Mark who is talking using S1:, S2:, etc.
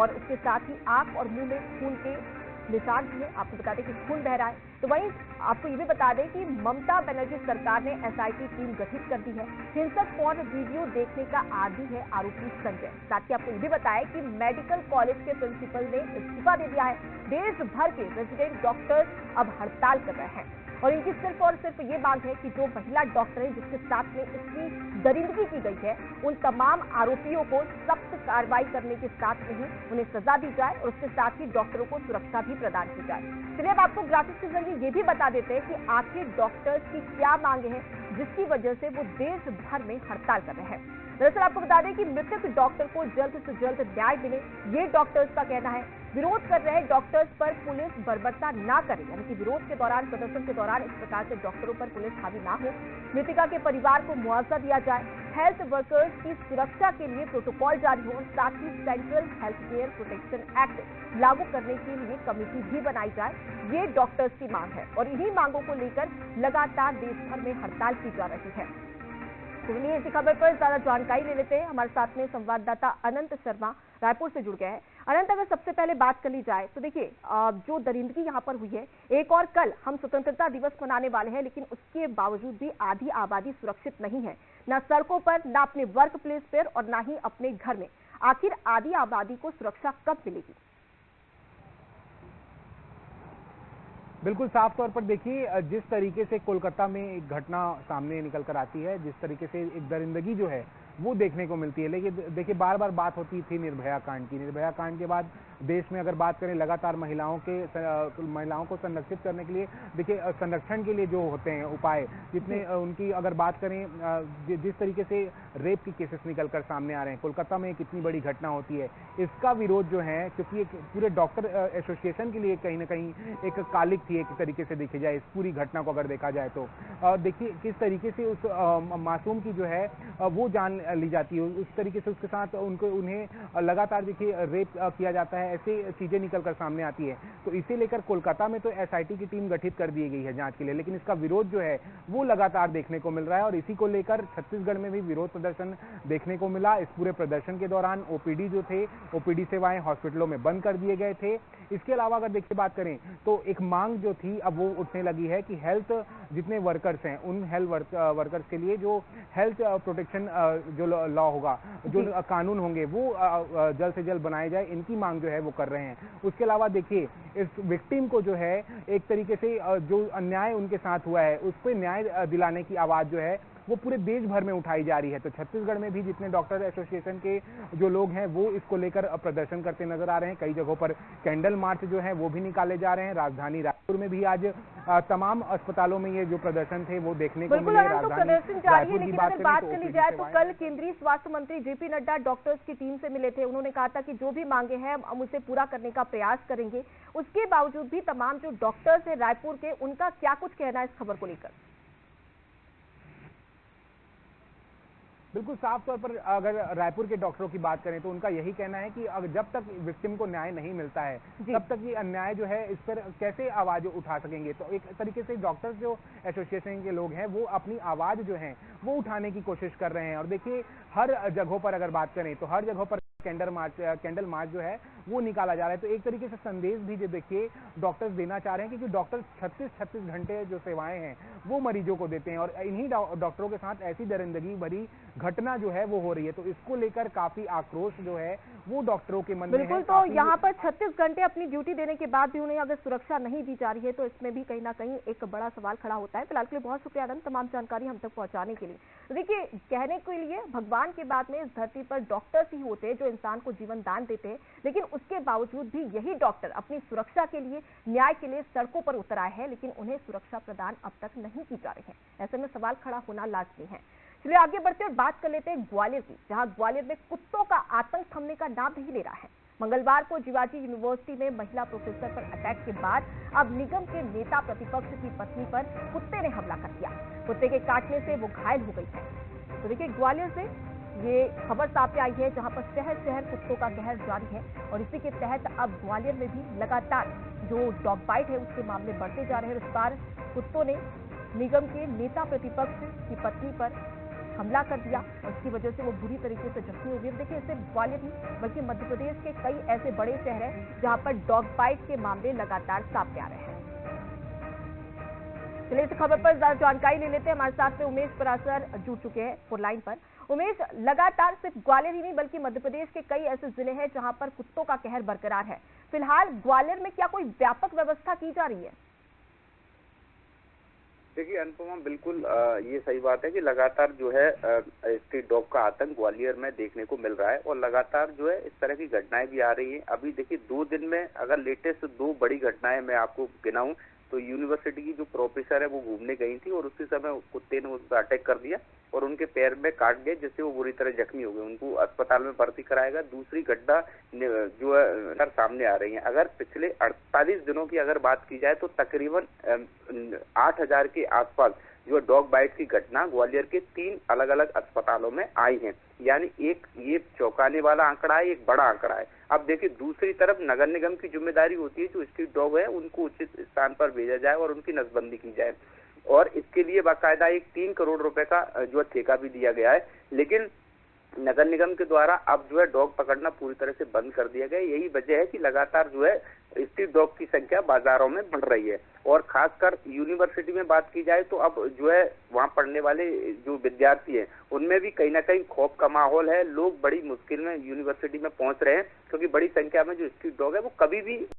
S1: और उसके साथ ही आंख और मुंह में खून के निशान भी है। आपको बता दें कि खून बह रहा है। तो वहीं आपको ये भी बता दें कि ममता बनर्जी सरकार ने एसआईटी टीम गठित कर दी है। हिंसक फोन वीडियो देखने का आदी है आरोपी संजय। साथ ही आपको ये भी बताया कि मेडिकल कॉलेज के प्रिंसिपल ने इस्तीफा दे दिया है। देश भर के रेजिडेंट डॉक्टर्स अब हड़ताल कर रहे हैं और इनकी सिर्फ और सिर्फ ये मांग है कि जो महिला डॉक्टर है जिसके साथ में इतनी दरिंदगी की गई है, उन तमाम आरोपियों को सख्त कार्रवाई करने के साथ में ही उन्हें सजा दी जाए और उसके साथ ही डॉक्टरों को सुरक्षा भी प्रदान की जाए। चलिए अब आपको ग्राफिक्स के जरिए ये भी बता देते हैं कि आखिर डॉक्टर्स की क्या मांगे हैं जिसकी वजह से वो देश भर में हड़ताल कर रहे हैं। दरअसल आपको बता दें कि मृतक डॉक्टर को जल्द से जल्द न्याय मिले, ये डॉक्टर्स का कहना है। विरोध कर रहे डॉक्टर्स पर पुलिस बर्बरता ना करे, यानी कि विरोध के दौरान, प्रदर्शन के दौरान इस प्रकार से डॉक्टरों पर पुलिस हावी ना हो। मृतिका के परिवार को मुआवजा दिया जाए, हेल्थ वर्कर्स की सुरक्षा के लिए प्रोटोकॉल जारी हो और साथ ही central health care protection act लागू करने के लिए कमेटी भी बनाई जाए, ये डॉक्टर्स की मांग है। और इन्हीं मांगों को लेकर लगातार देश भर में हड़ताल की जा रही है। तो चलिए इसी खबर पर ज्यादा जानकारी ले लेते हैं। हमारे साथ में संवाददाता अनंत शर्मा रायपुर से जुड़ गए हैं। अनंत, अगर सबसे पहले बात कर ली जाए तो देखिए, जो दरिंदगी यहाँ पर हुई है, एक और कल हम स्वतंत्रता दिवस मनाने वाले हैं, लेकिन उसके बावजूद भी आधी आबादी सुरक्षित नहीं है, ना सड़कों पर, ना अपने वर्क प्लेस पर और ना ही अपने घर में। आखिर आधी आबादी को सुरक्षा कब मिलेगी?
S2: बिल्कुल साफ तौर पर देखिए, जिस तरीके से कोलकाता में एक घटना सामने निकल कर आती है, जिस तरीके से एक दरिंदगी जो है वो देखने को मिलती है। लेकिन देखिए, बार बार बात होती थी निर्भया कांड की। निर्भया कांड के बाद देश में अगर बात करें, लगातार महिलाओं को संरक्षित करने के लिए, देखिए संरक्षण के लिए जो होते हैं उपाय, जितने उनकी अगर बात करें, जिस तरीके से रेप के केसेस निकल कर सामने आ रहे हैं, कोलकाता में एक इतनी बड़ी घटना होती है, इसका विरोध जो है, क्योंकि एक पूरे डॉक्टर एसोसिएशन के लिए कहीं ना कहीं एक कालिक थी, एक तरीके से देखी जाए इस पूरी घटना को अगर देखा जाए तो। देखिए किस तरीके से उस मासूम की जो है वो जान ली जाती है, उस तरीके से उसके साथ उन्हें लगातार देखिए रेप किया जाता है, ऐसी चीजें निकलकर सामने आती है। तो इसे लेकर कोलकाता में तो एसआईटी की टीम गठित कर दी गई है जांच के लिए, लेकिन इसका विरोध जो है वो लगातार देखने को मिल रहा है और इसी को लेकर छत्तीसगढ़ में भी विरोध प्रदर्शन देखने को मिला। इस पूरे प्रदर्शन के दौरान ओपीडी जो थे, ओपीडी सेवाएं हॉस्पिटलों में बंद कर दिए गए थे। इसके अलावा अगर देखिए बात करें तो एक मांग जो थी अब वो उठने लगी है कि हेल्थ जितने वर्कर्स हैं, उन हेल्थ वर्कर्स के लिए जो हेल्थ प्रोटेक्शन जो लॉ होगा, जो कानून होंगे, वो जल्द से जल्द बनाए जाए, इनकी मांग जो है वो कर रहे हैं। उसके अलावा देखिए, इस विक्टिम को जो है एक तरीके से जो अन्याय उनके साथ हुआ है उस पर न्याय दिलाने की आवाज जो है वो पूरे देश भर में उठाई जा रही है। तो छत्तीसगढ़ में भी जितने डॉक्टर एसोसिएशन के जो लोग हैं वो इसको लेकर प्रदर्शन करते नजर आ रहे हैं। कई जगहों पर कैंडल मार्च जो है वो भी निकाले जा रहे हैं। राजधानी रायपुर में भी आज तमाम अस्पतालों में ये जो प्रदर्शन थे वो देखने को मिले।
S1: प्रदर्शन जारी है, लेकिन अगर बात कर ली जाए तो कल केंद्रीय स्वास्थ्य मंत्री जेपी नड्डा डॉक्टर्स की टीम से मिले थे। उन्होंने कहा था कि जो भी मांगे हैं हम उसे पूरा करने का प्रयास करेंगे। उसके बावजूद भी तमाम जो डॉक्टर्स है रायपुर के, उनका क्या कुछ कहना है इस खबर को लेकर?
S2: बिल्कुल साफ तौर पर अगर रायपुर के डॉक्टरों की बात करें तो उनका यही कहना है कि जब तक विक्टिम को न्याय नहीं मिलता है तब तक ये अन्याय जो है इस पर कैसे आवाज उठा सकेंगे। तो एक तरीके से डॉक्टर्स जो एसोसिएशन के लोग हैं वो अपनी आवाज जो है वो उठाने की कोशिश कर रहे हैं। और देखिए, हर जगहों पर अगर बात करें तो हर जगहों पर कैंडल मार्च जो है वो निकाला जा रहा है। तो एक तरीके से संदेश भी जो देखिए डॉक्टर्स देना चाह रहे हैं, क्योंकि डॉक्टर 36 घंटे जो सेवाएं हैं वो मरीजों को देते हैं और इन्हीं डॉक्टरों के साथ ऐसी दरिंदगी भरी घटना जो है वो हो रही है। तो इसको लेकर काफी आक्रोश जो है वो डॉक्टरों के मन में है।
S1: बिल्कुल, तो यहाँ पर 36 घंटे अपनी ड्यूटी देने के बाद भी उन्हें अगर सुरक्षा नहीं दी जा रही है तो इसमें भी कहीं ना कहीं एक बड़ा सवाल खड़ा होता है। फिलहाल के लिए बहुत शुक्रिया आनंद, तमाम जानकारी हम तक पहुंचाने के लिए। देखिए, कहने के लिए भगवान के बाद में इस धरती पर डॉक्टर्स ही होते हैं जो इंसान को जीवन दान देते हैं, लेकिन उसके बावजूद भी यही डॉक्टर अपनी सुरक्षा के लिए, न्याय के लिए सड़कों पर उतर आए हैं, लेकिन उन्हें सुरक्षा प्रदान अब तक नहीं की जा रही है। ऐसे में सवाल खड़ा होना लाजमी है। चलिए आगे बढ़ते और बात कर लेते हैं ग्वालियर की, जहां ग्वालियर में कुत्तों का आतंक थमने का नाम नहीं ले रहा है। मंगलवार को जिवाजी यूनिवर्सिटी में महिला प्रोफेसर पर अटैक के बाद अब निगम के नेता प्रतिपक्ष की पत्नी पर कुत्ते ने हमला कर दिया। कुत्ते के काटने से वो घायल हो गई है। तो देखिए, ग्वालियर से ये खबर सामने आई है जहां पर शहर शहर कुत्तों का कहर जारी है और इसी के तहत अब ग्वालियर में भी लगातार जो डॉग बाइट है उसके मामले बढ़ते जा रहे हैं। इस बार कुत्तों ने निगम के नेता प्रतिपक्ष की पत्नी पर हमला कर दिया और इसकी वजह से वो बुरी तरीके से जख्मी हो गए। देखिए, इससे ग्वालियर नहीं बल्कि मध्य प्रदेश के कई ऐसे बड़े शहर हैं जहां पर डॉग बाइट के मामले लगातार सामने आ रहे हैं। चलिए, इस खबर पर जानकारी ले लेते हैं। हमारे साथ में उमेश परासर जुड़ चुके हैं फोन लाइन पर। उमेश, लगातार सिर्फ ग्वालियर ही नहीं बल्कि मध्य प्रदेश के कई ऐसे जिले हैं जहां पर कुत्तों का कहर बरकरार है। फिलहाल ग्वालियर में क्या कोई व्यापक व्यवस्था की जा रही है?
S3: देखिए अनुपमा, बिल्कुल ये सही बात है कि लगातार जो है स्ट्रीट डॉग का आतंक ग्वालियर में देखने को मिल रहा है और लगातार जो है इस तरह की घटनाएं भी आ रही हैं। अभी देखिए 2 दिन में अगर लेटेस्ट 2 बड़ी घटनाएं मैं आपको गिनाऊं तो यूनिवर्सिटी की जो प्रोफेसर है वो घूमने गई थी और उसी समय कुत्ते ने उस पर अटैक कर दिया और उनके पैर में काट दिया, जिससे वो बुरी तरह जख्मी हो गए। उनको अस्पताल में भर्ती कराया गया। दूसरी घटना जो है सामने आ रही है। अगर पिछले 48 दिनों की अगर बात की जाए तो तकरीबन 8000 के आसपास जो डॉग बाइट की घटना ग्वालियर के 3 अलग अलग अस्पतालों में आई हैं। यानी एक ये चौंकाने वाला आंकड़ा है, एक बड़ा आंकड़ा है। अब देखिए, दूसरी तरफ नगर निगम की जिम्मेदारी होती है जो स्ट्रीट डॉग है उनको उचित स्थान पर भेजा जाए और उनकी नसबंदी की जाए और इसके लिए बाकायदा एक 3 करोड़ रुपए का जो ठेका भी दिया गया है। लेकिन नगर निगम के द्वारा अब जो है डॉग पकड़ना पूरी तरह से बंद कर दिया गया। यही वजह है कि लगातार जो है स्ट्रीट डॉग की संख्या बाजारों में बढ़ रही है और खासकर यूनिवर्सिटी में बात की जाए तो अब जो है वहां पढ़ने वाले जो विद्यार्थी हैं उनमें भी कहीं ना कहीं खौफ का माहौल है। लोग बड़ी मुश्किल में यूनिवर्सिटी में पहुंच रहे हैं क्योंकि बड़ी संख्या में जो स्ट्रीट डॉग है वो कभी भी